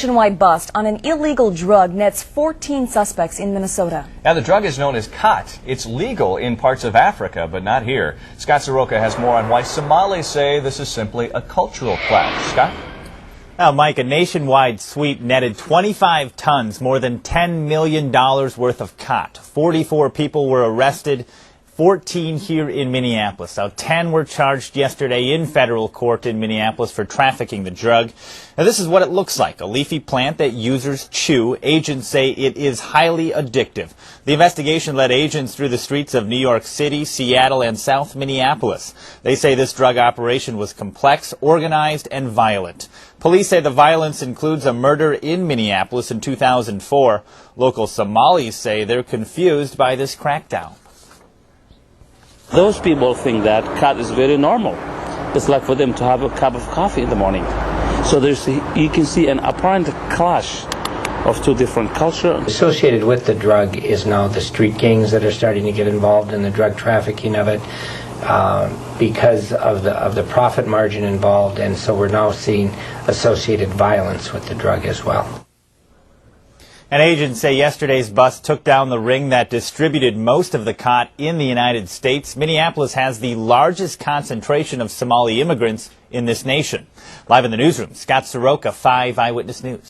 nationwide bust on an illegal drug nets 14 suspects in Minnesota. Now, the drug is known as Qaad. It's legal in parts of Africa, but not here. Scott Soroka has more on why Somalis say this is simply a cultural clash. Scott? Now, Mike, a nationwide sweep netted 25 tons, more than $10 million worth of Qaad. 44 people were arrested, 14 here in Minneapolis. Now, 10 were charged yesterday in federal court in Minneapolis for trafficking the drug. Now, this is what it looks like, a leafy plant that users chew. Agents say it is highly addictive. The investigation led agents through the streets of New York City, Seattle, and South Minneapolis. They say this drug operation was complex, organized, and violent. Police say the violence includes a murder in Minneapolis in 2004. Local Somalis say they're confused by this crackdown. Those people think that Qaad is very normal. It's like for them to have a cup of coffee in the morning. So you can see an apparent clash of two different cultures. Associated with the drug is now the street gangs that are starting to get involved in the drug trafficking of it because of the profit margin involved, and so we're now seeing associated violence with the drug as well. And agents say yesterday's bust took down the ring that distributed most of the Qaad in the United States. Minneapolis has the largest concentration of Somali immigrants in this nation. Live in the newsroom, Scott Soroka, 5 Eyewitness News.